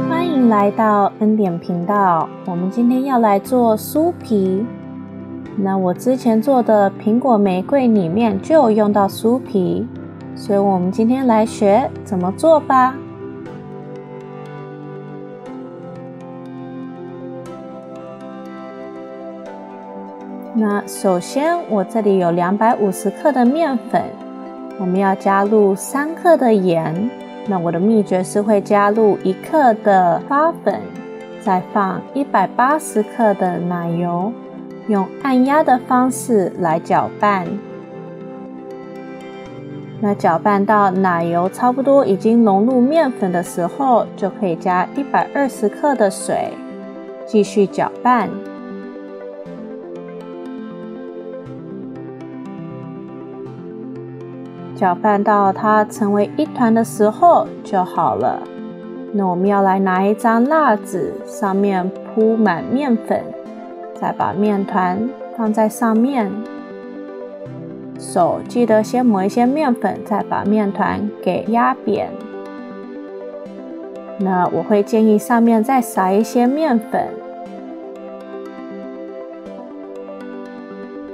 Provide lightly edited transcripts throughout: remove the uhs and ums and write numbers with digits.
欢迎来到恩典频道，我们今天要来做酥皮。那我之前做的苹果玫瑰里面就有用到酥皮，所以我们今天来学怎么做吧。那首先我这里有250克的面粉，我们要加入3克的盐。那我的秘诀是会加入1克的花粉，再放180克的奶油，用按压的方式来搅拌。那搅拌到奶油差不多已经融入面粉的时候，就可以加120克的水，继续搅拌。搅拌到它成为一团的时候就好了。那我们要来拿一张蜡纸，上面铺满面粉，再把面团放在上面。手记得先抹一些面粉，再把面团给压扁。那我会建议上面再撒一些面粉，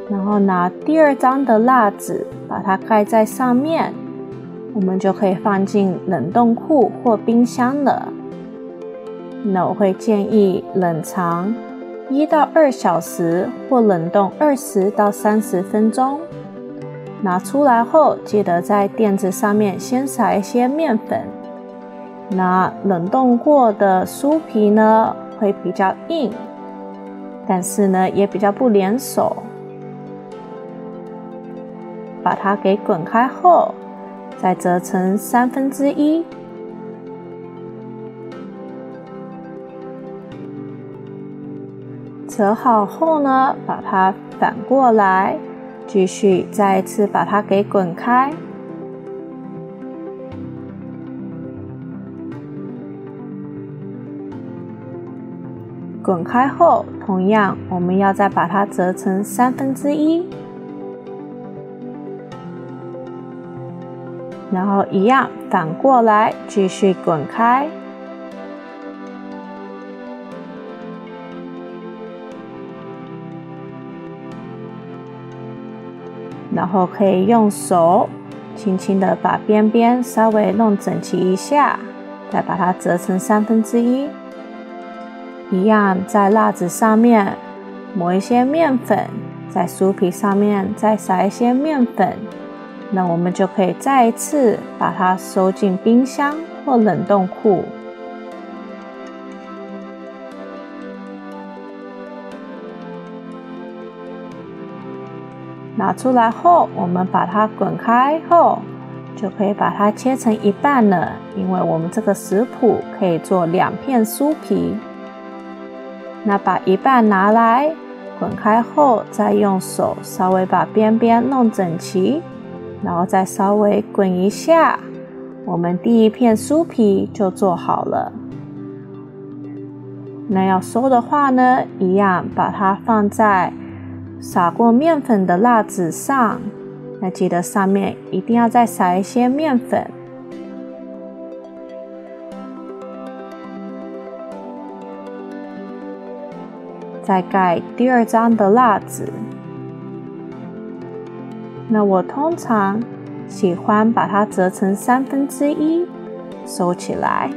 然后拿第2张的蜡纸把它盖在上面，我们就可以放进冷冻库或冰箱了。那我会建议冷藏1到2小时或冷冻20到30分钟。拿出来后，记得在垫子上面先撒一些面粉。那冷冻过的酥皮呢，会比较硬，但是呢也比较不连手。把它给滚开后，再折成1/3。折好后呢，把它反过来，继续再一次把它给滚开。滚开后，同样我们要再把它折成1/3。然后一样反过来继续滚开。然后可以用手轻轻的把边边稍微弄整齐一下，再把它折成1/3。一样在蜡纸上面抹一些面粉，在酥皮上面再撒一些面粉。那我们就可以再一次把它收进冰箱或冷冻库。拿出来后，我们把它滚开后，就可以把它切成一半了，因为我们这个食谱可以做2片酥皮。那把一半拿来滚开后，再用手稍微把边边弄整齐，然后再稍微滚一下，我们第1片酥皮就做好了。那要收的话呢，一样把它放在撒过面粉的蜡纸上，那记得上面一定要再撒一些面粉。再盖第2张的蜡纸。那我通常喜欢把它折成1/3，收起来。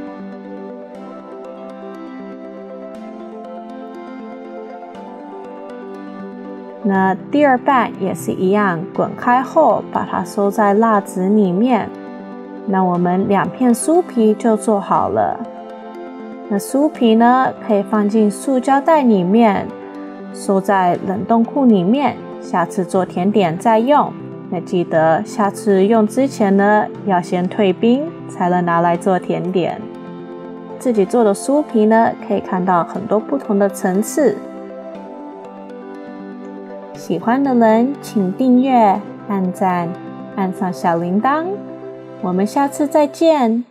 那第2半也是一样，滚开后把它收在蜡纸里面。那我们2片酥皮就做好了。那酥皮呢，可以放进塑胶袋里面，收在冷冻库里面，下次做甜点再用。那记得下次用之前呢，要先退冰，才能拿来做甜点。自己做的酥皮呢，可以看到很多不同的层次。喜欢的人请订阅、按赞、按上小铃铛。我们下次再见。